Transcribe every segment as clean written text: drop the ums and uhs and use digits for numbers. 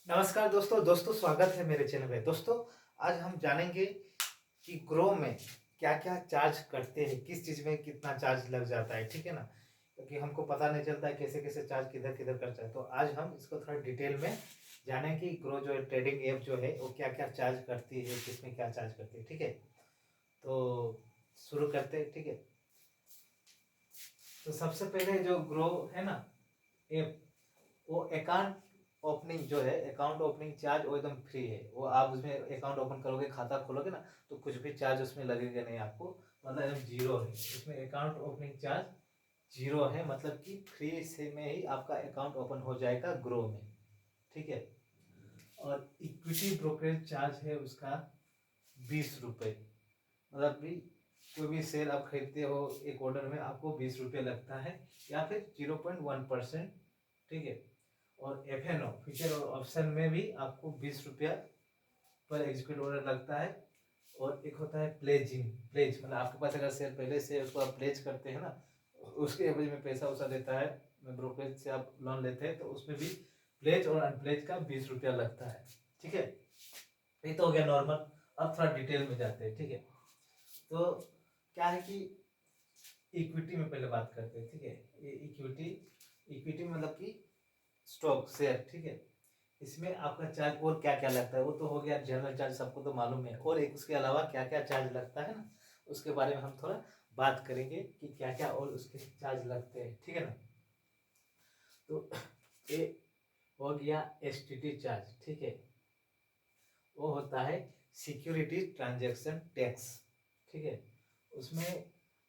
नमस्कार दोस्तों स्वागत है मेरे चैनल पे। दोस्तों आज हम जानेंगे कि ग्रो में क्या क्या चार्ज करते हैं, किस चीज़ में कितना चार्ज लग जाता है, ठीक है ना। क्योंकि हमको पता नहीं चलता है कैसे कैसे चार्ज किधर किधर करता है। तो आज हम इसको थोड़ा डिटेल में जानें कि ग्रो जो है ट्रेडिंग ऐप जो है वो क्या क्या चार्ज करती है, किसमें क्या चार्ज करती है, ठीक है। तो शुरू करते हैं, ठीक है। तो सबसे पहले जो ग्रो है ना ऐप, वो अकाउंट ओपनिंग जो है, अकाउंट ओपनिंग चार्ज वो एकदम फ्री है। वो आप उसमें अकाउंट ओपन करोगे, खाता खोलोगे ना, तो कुछ भी चार्ज उसमें लगेगा नहीं आपको, मतलब एकदम जीरो है उसमें। अकाउंट ओपनिंग चार्ज जीरो है, मतलब कि फ्री से में ही आपका अकाउंट ओपन हो जाएगा ग्रो में, ठीक है। और इक्विटी ब्रोकरेज चार्ज है उसका 20 रुपये, मतलब भी कोई भी शेयर आप खरीदते हो एक ऑर्डर में आपको 20 रुपये लगता है, या फिर 0.1%, ठीक है। और FNO फ्यूचर और ऑप्शन में भी आपको 20 रुपया पर एग्जीक्यूट ऑर्डर लगता है। और एक होता है प्लेजिंग, प्लेज मतलब आपके पास अगर शेयर पहले से उसको आप प्लेज करते हैं ना, उसके एवरेज में पैसा उसा देता है। ब्रोकरेज से आप लोन लेते हैं तो उसमें भी प्लेज और अनप्लेज का 20 रुपया लगता है, ठीक है। ये तो हो गया नॉर्मल। अब थोड़ा डिटेल में जाते हैं, ठीक है। तो क्या है कि इक्विटी में पहले बात करते हैं, ठीक है। ये इक्विटी, इक्विटी मतलब कि स्टॉक शेयर, ठीक है। इसमें आपका चार्ज और क्या क्या लगता है, वो तो हो गया जनरल चार्ज, सबको तो मालूम है। और एक उसके अलावा क्या क्या चार्ज लगता है ना, उसके बारे में हम थोड़ा बात करेंगे कि क्या क्या और उसके चार्ज लगते हैं, ठीक है ना। तो ये हो गया STT चार्ज, ठीक है। वो होता है सिक्योरिटी ट्रांजैक्शन टैक्स, ठीक है। उसमें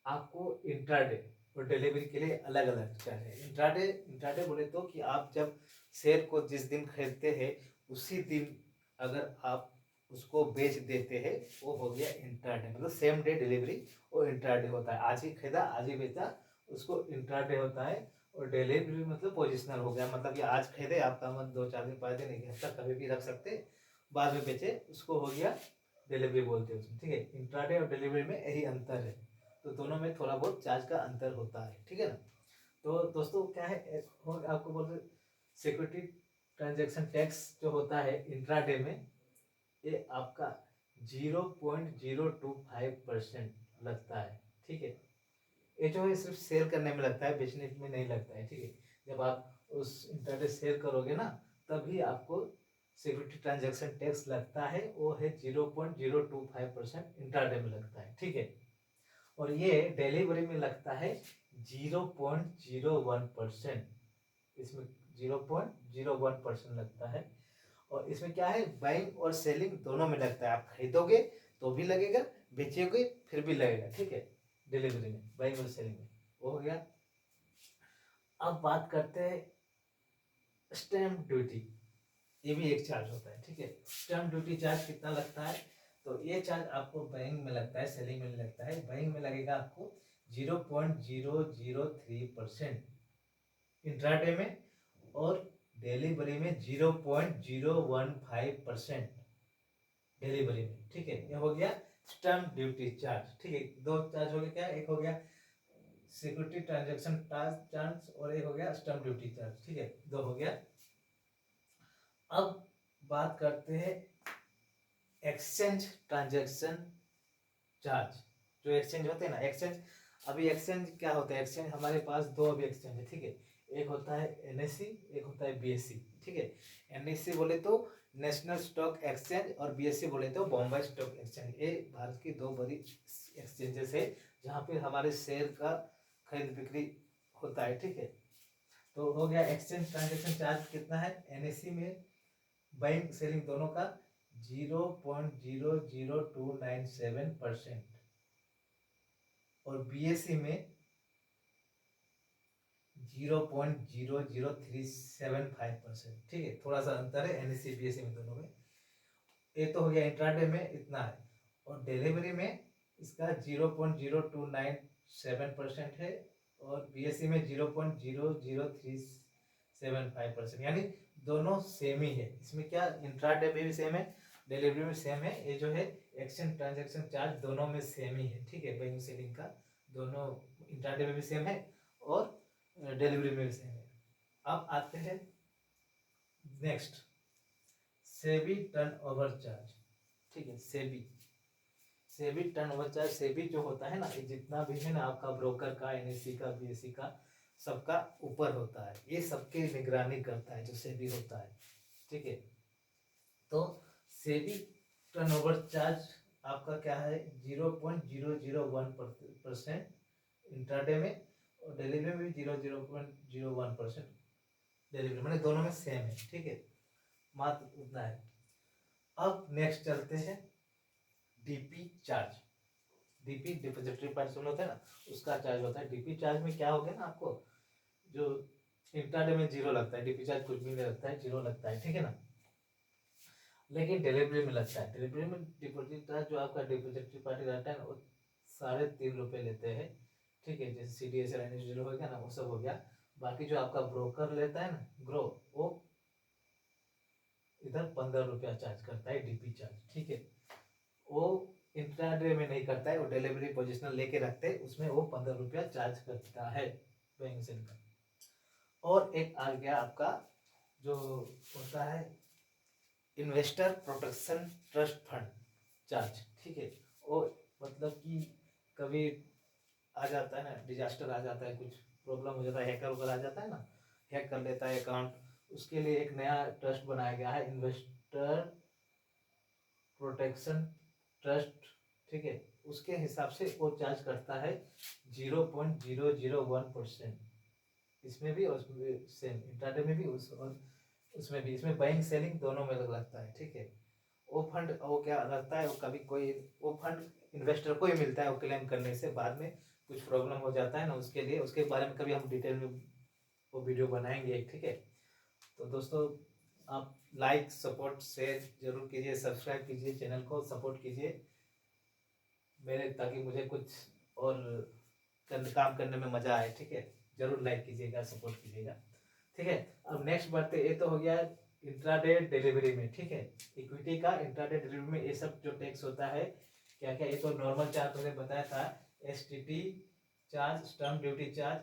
आपको इंट्राडे और डिलीवरी के लिए अलग अलग चार्ज है। इंट्राडे, इंट्राडे बोले तो कि आप जब शेयर को जिस दिन खरीदते हैं उसी दिन अगर आप उसको बेच देते हैं, वो हो गया इंट्राडे, मतलब सेम डे डिलीवरी। वो इंट्राडे होता है, आज ही खरीदा आज ही बेचा, उसको इंट्राडे होता है। और डिलीवरी मतलब पोजिशनल हो गया, मतलब कि आज खरीदे, आपका मन 2 4 दिन 5 दिन एक हफ्ता कभी भी रख सकते, बाद में बेचे, उसको हो गया डिलीवरी बोलते हैं उसमें, ठीक है। इंट्राडे और डिलीवरी में यही अंतर है। तो दोनों में थोड़ा बहुत चार्ज का अंतर होता है, ठीक है ना। तो दोस्तों क्या है, आपको बोल रहे सिक्योरिटी ट्रांजैक्शन टैक्स जो होता है इंट्राडे में, ये आपका 0.025% लगता है, ठीक है। ये जो है सिर्फ सेल करने में लगता है, बेचने में नहीं लगता है, ठीक है। जब आप उस इंट्राडे सेल करोगे ना, तभी आपको सिक्योरिटी ट्रांजैक्शन टैक्स लगता है, वो है 0.025% इंट्राडे में लगता है, ठीक है। और ये डिलीवरी में लगता है 0.01%, इसमें 0.01% लगता है। और इसमें क्या है, बाइंग और सेलिंग दोनों में लगता है। आप खरीदोगे तो भी लगेगा, बेचोगे फिर भी लगेगा, ठीक है। डिलीवरी में, बाइंग और सेलिंग में, वो हो गया। अब बात करते हैं स्टैम्प ड्यूटी, ये भी एक चार्ज होता है, ठीक है। स्टैम्प ड्यूटी चार्ज कितना लगता है, तो ये चार्ज आपको बाइंग में लगता है, सेलिंग में नहीं लगता है। बाइंग में लगेगा आपको 0.003% इंट्राडे में, और डिलीवरी में 0.015% डिलीवरी में, ठीक है। ये हो गया स्टैम्प ड्यूटी चार्ज, ठीक है। दो चार्ज हो गया, क्या एक हो गया सिक्योरिटी ट्रांजैक्शन चार्ज और एक हो गया स्टैम्प ड्यूटी चार्ज, ठीक है। दो हो गया। अब बात करते हैं एक्सचेंज ट्रांजैक्शन चार्ज। जो एक्सचेंज होते हैं ना, एक्सचेंज, अभी एक्सचेंज क्या होता है, एक्सचेंज हमारे पास दो अभी एक्सचेंज है, ठीक है। एक होता है NSE, एक होता है BSE, ठीक है। NSE बोले तो नेशनल स्टॉक एक्सचेंज, और BSE बोले तो बॉम्बे स्टॉक एक्सचेंज। ये भारत की दो बड़ी एक्सचेंजेस है जहाँ पे हमारे शेयर का खरीद बिक्री होता है, ठीक है। तो हो गया एक्सचेंज ट्रांजेक्शन चार्ज कितना है NSE में, बाइंग सेलिंग दोनों का 0.00297%, और BSE में 0.00375%, ठीक है। थोड़ा सा अंतर है NSE BSE में दोनों में। ये तो हो गया इंट्राडे में इतना है। और डिलीवरी में इसका 0.0297% है, और BSE में 0.00375%, यानी दोनों सेम ही है। इसमें क्या इंट्राडे में भी सेम है, डिलीवरी में सेम है। ये जो है एक्सचेंज ट्रांजैक्शन चार्ज दोनों में सेम ही है, ठीक है। बाइंग सेलिंग का दोनों इंट्राडे में भी सेम है और डिलीवरी में भी सेम है। अब आते हैं नेक्स्ट सेबी टर्नओवर चार्ज, ठीक है। सेबी टर्नओवर चार्ज, सेबी जो होता है ना, ये जितना भी है ना आपका ब्रोकर का, एनएससी का, बीएससी का, सबका ऊपर होता है, ये सबके निगरानी करता है जो सेबी होता है, ठीक है। तो सेबी टर्नओवर चार्ज आपका क्या है, 0.001% इंट्राडे में, और डिलीवरी में भी 0.01% डिलीवरी, मैंने दोनों में सेम है, ठीक है, मात्र उतना है। अब नेक्स्ट चलते हैं DP charge. DP depository participant होता है ना, उसका चार्ज होता है। डीपी चार्ज में क्या हो गया ना, आपको जो इंट्राडे में जीरो लगता है, डीपी चार्ज कुछ भी नहीं लगता है, जीरो लगता है, ठीक है ना। लेकिन डिलीवरी में लगता है। डिलीवरी में डिपॉजिट चार्ज जो आपका डिपॉजिटरी पार्टी रहता है ना, वो 3.5 रुपये लेते हैं, ठीक है। जैसे CDSL इंडिविजुअल हो गया ना, वो सब हो गया। बाकी जो आपका ब्रोकर लेता है ना, ग्रो, वो इधर 15 रुपया चार्ज करता है, डीपी चार्ज, ठीक है। वो इंट्राडे में नहीं करता है, वो डिलीवरी पोजिशनल लेके रखते हैं, उसमें वो 15 रुपया चार्ज करता है बैंक से निकल। और एक आ गया आपका जो होता है investor protection trust fund charge, ठीक है। वो मतलब कि कभी आ जाता है ना, डिजास्टर आ जाता है, कुछ प्रॉब्लम हो जाता है, हैकर वगैरह आ जाता है ना, हैक कर लेता है अकाउंट, उसके लिए एक नया ट्रस्ट बनाया गया है, इन्वेस्टर प्रोटेक्शन ट्रस्ट, ठीक है। उसके हिसाब से वो चार्ज करता है 0.001%। इसमें भी और उसमें भी सेम, इंट्राडे में भी और उसमें भी, इसमें बाइंग सेलिंग दोनों में लगता है, ठीक है। वो फंड वो क्या लगता है, वो कभी कोई वो फंड इन्वेस्टर को ही मिलता है, वो क्लेम करने से बाद में कुछ प्रॉब्लम हो जाता है ना, उसके लिए, उसके बारे में कभी हम डिटेल में वो वीडियो बनाएंगे एक, ठीक है। तो दोस्तों आप लाइक सपोर्ट शेयर जरूर कीजिए, सब्सक्राइब कीजिए, चैनल को सपोर्ट कीजिए मेरे, ताकि मुझे कुछ और काम करने में मजा आए, ठीक है। जरूर लाइक कीजिएगा, सपोर्ट कीजिएगा, ठीक है। अब नेक्स्ट बढ़ते, ये तो हो गया इंट्राडे डिलीवरी में, ठीक है। इक्विटी का इंट्राडे डिलीवरी में ये सब जो टैक्स होता है क्या क्या, ये तो नॉर्मल चार्ज मैंने बताया था, STT charge, stamp duty charge,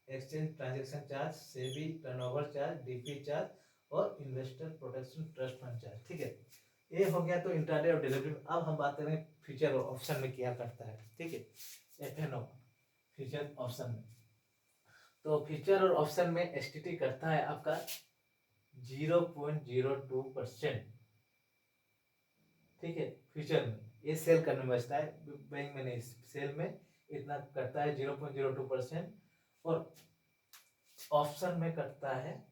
exchange transaction charge, SEBI turnover charge, DP charge और investor protection trust fund charge, ठीक है। ये हो गया तो इंट्राडे और डिलीवरी। अब हम बात करें फ्यूचर और ऑप्शन में क्या करता है, ठीक है। FNO फ्यूचर ऑप्शन में, तो फ्यूचर और ऑप्शन में STT करता है आपका 0.02%, ठीक है। फ्यूचर में ये सेल करने में बचता है, बैंक में नहीं, सेल में इतना करता है 0.02%, और ऑप्शन में करता है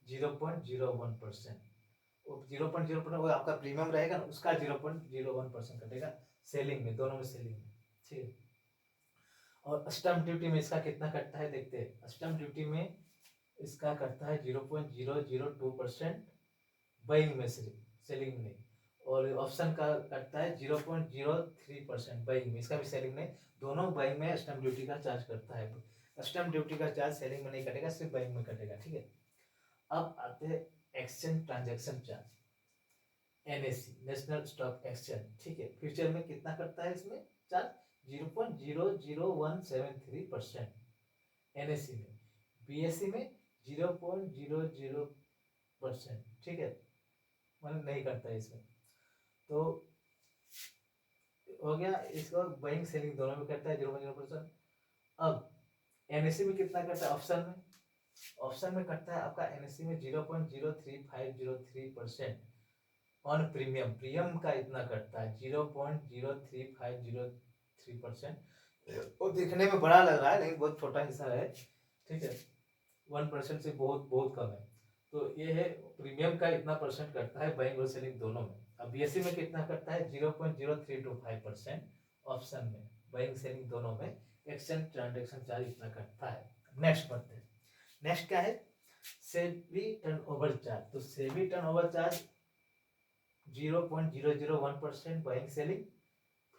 0.01%। वो 0.0% वो आपका प्रीमियम रहेगा ना, उसका 0.01% कटेगा सेलिंग में, दोनों में सेलिंग में, ठीक है। और स्टैम्प ड्यूटी में इसका कितना कटता है देखते हैं। स्टैम्प ड्यूटी में इसका करता है 0.002% बाइंग में, सिर्फ सेलिंग में नहीं। और ऑप्शन का कटता है 0.03% बाइंग में, इसका भी सेलिंग में, दोनों बाइंग में स्टैम्प ड्यूटी का चार्ज करता है। स्टैम्प ड्यूटी का चार्ज सेलिंग में नहीं कटेगा, सिर्फ बाइंग में कटेगा, ठीक है। अब आते हैं exchange transaction charge, NSE national stock exchange, ठीक है। फ्यूचर में कितना करता है इसमें चार्ज, 0.00173% NSE में, BSE में 0.00%, ठीक है, मतलब नहीं करता है इसमें। तो हो गया, इसको बाइंग सेलिंग दोनों में करता है 0.0%। अब NSE में कितना करता है, ऑप्शन में करता है आपका NSE में 0.03503% ऑन प्रीमियम, प्रीमियम का इतना करता है 0.03503%। वो दिखने में बड़ा लग रहा है लेकिन बहुत छोटा हिस्सा है, ठीक है, 1% से बहुत बहुत कम है। तो ये है, प्रीमियम का इतना परसेंट करता है बाइंग और सेलिंग दोनों में। अब BSE में कितना करता है, 0.0325% ऑप्शन में, बाइंग सेलिंग दोनों में, एक्सचेंज ट्रांजेक्शन चार्ज इतना करता है। नेक्स्ट बढ़ते हैं, नेक्स्ट क्या है, सेबी टर्नओवर चार्ज। तो SEBI turnover charge 0.001% buying selling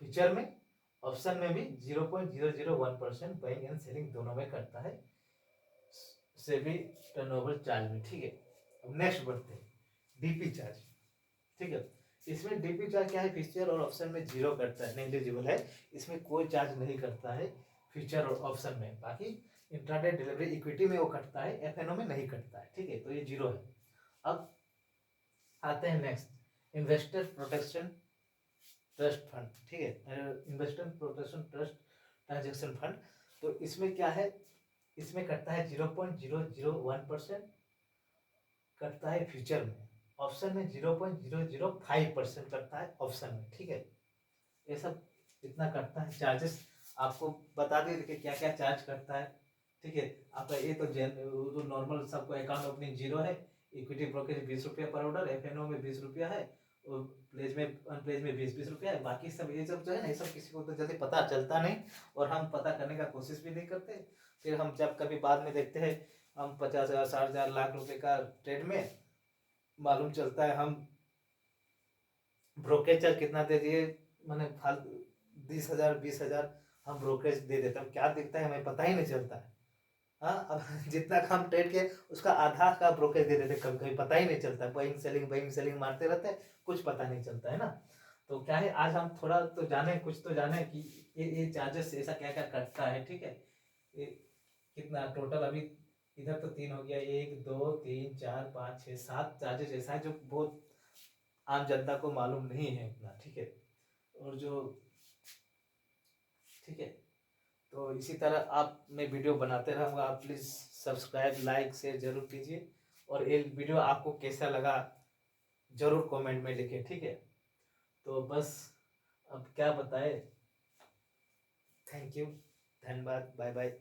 future में, ऑप्शन में भी 0.001% बाइंग एंड सेलिंग दोनों में करता है सेबी टर्नओवर चार्ज में, ठीक है। अब नेक्स्ट बढ़ते हैं डीपी चार्ज, ठीक है। इसमें डीपी चार्ज क्या है, फ्यूचर और ऑप्शन में जीरो करता है, नेग्लिजिबल है, इसमें कोई चार्ज नहीं करता है फ्यूचर और ऑप्शन में। बाकी इंट्राडे डिलीवरी इक्विटी में वो कटता है, FNO में नहीं कटता है, ठीक है, तो ये जीरो है। अब आते हैं next investor protection trust fund, ठीक है, investor protection trust transaction fund. तो इसमें क्या है, इसमें कटता है 0.001% कटता है फ्यूचर में, ऑप्शन में 0.005% कटता है ऑप्शन में, ठीक है। ये सब इतना कटता है चार्जेस, आपको बता दें कि क्या क्या चार्ज करता है, ठीक है। आपका ये तो नॉर्मल सबको अकाउंट ओपनिंग जीरो है, इक्विटी ब्रोकरेज 20 रुपया पर ऑर्डर, एफएनओ में 20 रुपया है, और प्लेज में अनप्लेज में 20-20 रुपया है। बाकी सब ये सब जो है ना, ये सब किसी को तो जल्दी पता चलता नहीं, और हम पता करने का कोशिश भी नहीं करते। फिर हम जब कभी बाद में देखते हैं, हम 50,000 60,000 लाख रुपए का ट्रेड में मालूम चलता है हम ब्रोकरेज चार्ज कितना दे दिए, मैंने फालतू 10,000 20,000 हम ब्रोकरेज दे देते हैं, क्या दिखता है हमें पता ही नहीं चलता है। हाँ, अब जितना काम ट्रेड के उसका आधा का ब्रोकरेज दे देते, कभी कभी पता ही नहीं चलता, बाइंग सेलिंग मारते रहते हैं, कुछ पता नहीं चलता है ना। तो क्या है, आज हम थोड़ा तो जाने, कुछ तो जाने कि ये चार्जेस ऐसा क्या क्या कटता है, ठीक है। ये कितना टोटल अभी, इधर तो 3 हो गया, 1 2 3 4 5 6 7 चार्जेस ऐसा है जो बहुत आम जनता को मालूम नहीं है इतना, ठीक है। और जो, ठीक है, तो इसी तरह आप, मैं वीडियो बनाते रहूँगा, आप प्लीज़ सब्सक्राइब लाइक शेयर जरूर कीजिए, और ये वीडियो आपको कैसा लगा जरूर कमेंट में लिखिए, ठीक है। तो बस अब क्या बताए, थैंक यू, धन्यवाद, बाय बाय।